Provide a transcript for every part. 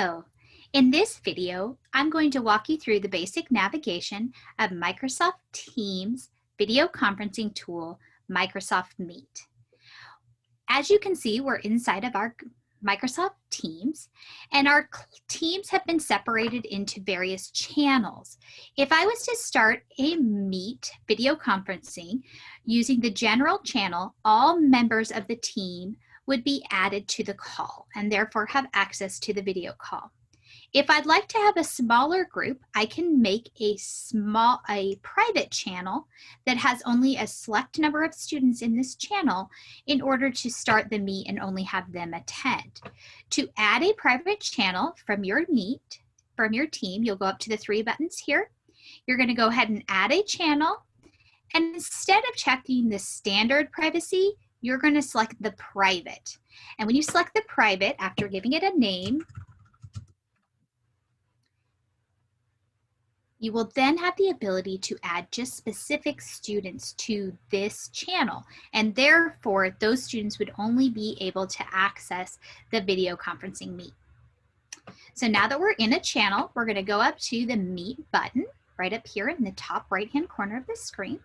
Hello! In this video, I'm going to walk you through the basic navigation of Microsoft Teams video conferencing tool, Microsoft Meet. As you can see, we're inside of our Microsoft Teams, and our teams have been separated into various channels. If I was to start a Meet video conferencing using the general channel, all members of the team would be added to the call and therefore have access to the video call. If I'd like to have a smaller group, I can make a private channel that has only a select number of students in this channel in order to start the Meet and only have them attend. To add a private channel from your Meet, from your team, you'll go up to the three buttons here. You're going to go ahead and add a channel, and instead of checking the standard privacy, you're going to select the private. And when you select the private, after giving it a name, you will then have the ability to add just specific students to this channel. And therefore, those students would only be able to access the video conferencing Meet. So now that we're in a channel, we're going to go up to the Meet button right up here in the top right-hand corner of the screen.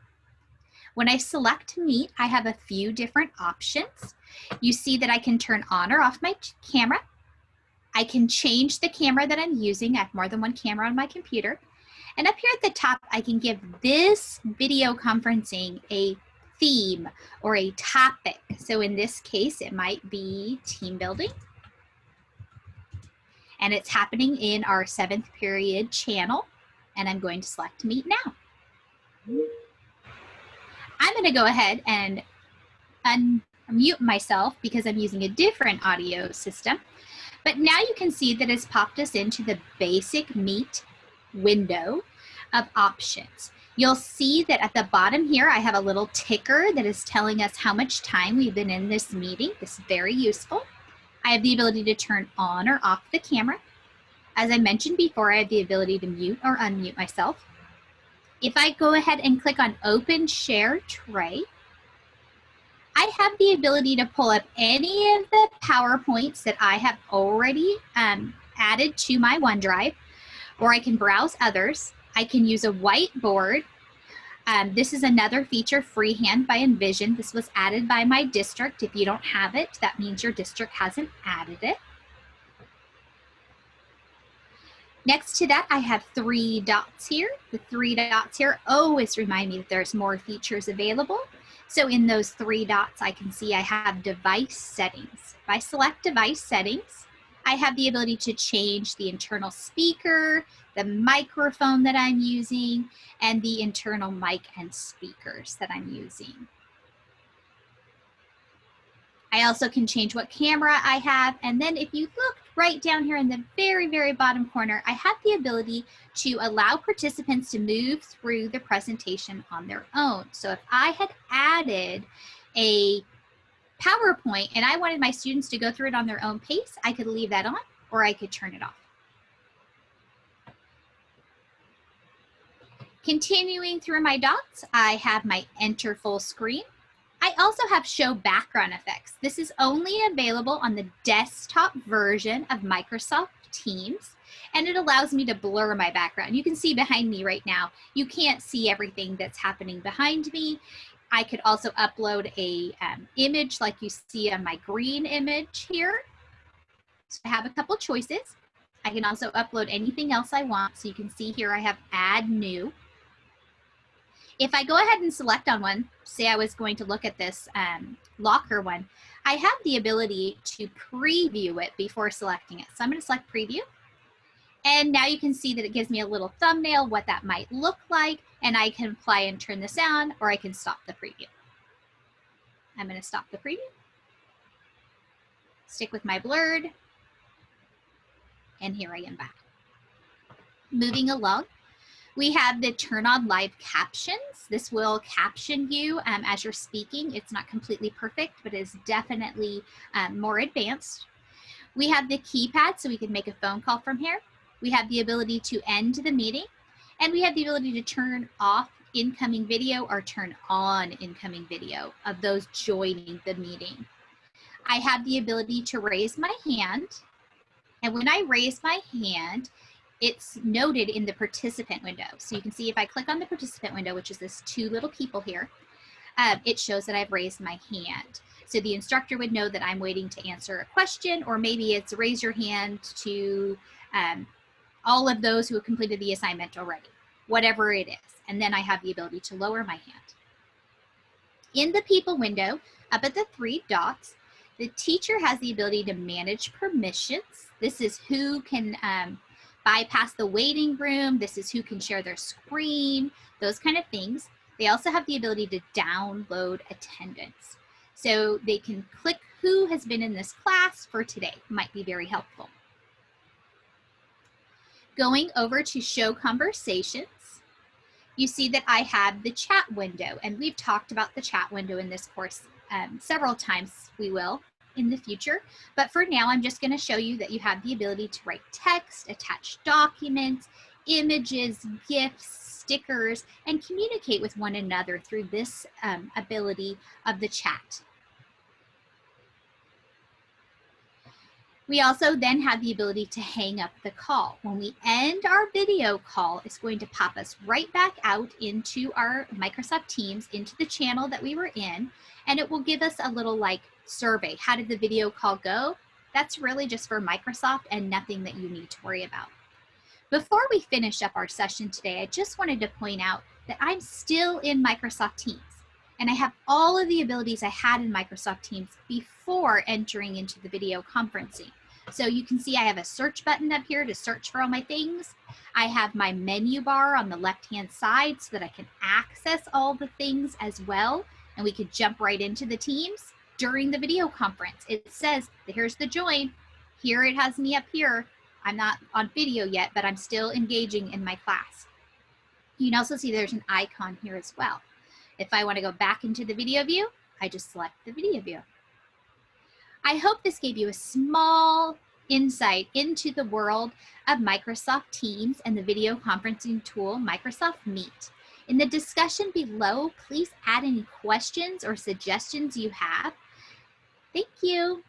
When I select Meet, I have a few different options. You see that I can turn on or off my camera. I can change the camera that I'm using. I have more than one camera on my computer. And up here at the top, I can give this video conferencing a theme or a topic. So in this case, it might be team building. And it's happening in our 7th period channel. And I'm going to select Meet now. I'm going to go ahead and unmute myself because I'm using a different audio system. But now you can see that it's popped us into the basic Meet window of options. You'll see that at the bottom here, I have a little ticker that is telling us how much time we've been in this meeting. This is very useful. I have the ability to turn on or off the camera. As I mentioned before, I have the ability to mute or unmute myself. If I go ahead and click on Open Share Tray, I have the ability to pull up any of the PowerPoints that I have already added to my OneDrive, or I can browse others. I can use a whiteboard. This is another feature, Freehand by Envision. This was added by my district. If you don't have it, that means your district hasn't added it. Next to that, I have 3 dots here. The 3 dots here always remind me that there's more features available. So in those 3 dots, I can see I have device settings. If I select device settings, I have the ability to change the internal speaker, the microphone that I'm using, and the internal mic and speakers that I'm using. I also can change what camera I have. And then if you look right down here in the very, very bottom corner, I have the ability to allow participants to move through the presentation on their own. So if I had added a PowerPoint and I wanted my students to go through it on their own pace, I could leave that on or I could turn it off. Continuing through my dots, I have my Enter Full Screen. I also have Show Background Effects. This is only available on the desktop version of Microsoft Teams, and it allows me to blur my background. You can see behind me right now, you can't see everything that's happening behind me. I could also upload a image like you see on my green image here. So I have a couple choices. I can also upload anything else I want. So you can see here I have Add New. If I go ahead and select on one, say I was going to look at this locker one, I have the ability to preview it before selecting it. So I'm going to select Preview. And now you can see that it gives me a little thumbnail, what that might look like, and I can apply and turn this on, or I can stop the preview. I'm going to stop the preview. Stick with my blurred. And here I am back. Moving along. We have the Turn On Live Captions. This will caption you as you're speaking. It's not completely perfect, but is definitely more advanced. We have the keypad, so we can make a phone call from here. We have the ability to end the meeting, and we have the ability to turn off incoming video or turn on incoming video of those joining the meeting. I have the ability to raise my hand, And when I raise my hand, it's noted in the participant window. So you can see if I click on the participant window, which is this 2 little people here, it shows that I've raised my hand. So the instructor would know that I'm waiting to answer a question, or maybe it's raise your hand to all of those who have completed the assignment already, whatever it is. And then I have the ability to lower my hand. In the people window, up at the 3 dots, the teacher has the ability to manage permissions. This is who can bypass the waiting room. This is who can share their screen, those kind of things. They also have the ability to download attendance. So they can click who has been in this class for today. Might be very helpful. Going over to show conversations, you see that I have the chat window, and we've talked about the chat window in this course several times. We will in the future, but for now I'm just going to show you that you have the ability to write text, attach documents, images, GIFs, stickers, and communicate with one another through this ability of the chat. We also then have the ability to hang up the call. When we end our video call, it's going to pop us right back out into our Microsoft Teams, into the channel that we were in, and it will give us a little like survey. How did the video call go? That's really just for Microsoft and nothing that you need to worry about. Before we finish up our session today, I just wanted to point out that I'm still in Microsoft Teams, and I have all of the abilities I had in Microsoft Teams before entering into the video conferencing. So you can see I have a search button up here to search for all my things. I have my menu bar on the left-hand side so that I can access all the things as well, and we could jump right into the Teams during the video conference. It says, here's the join. Here it has me up here. I'm not on video yet, but I'm still engaging in my class. You can also see there's an icon here as well. If I want to go back into the video view, I just select the video view. I hope this gave you a small insight into the world of Microsoft Teams and the video conferencing tool, Microsoft Meet. In the discussion below, please add any questions or suggestions you have. Thank you.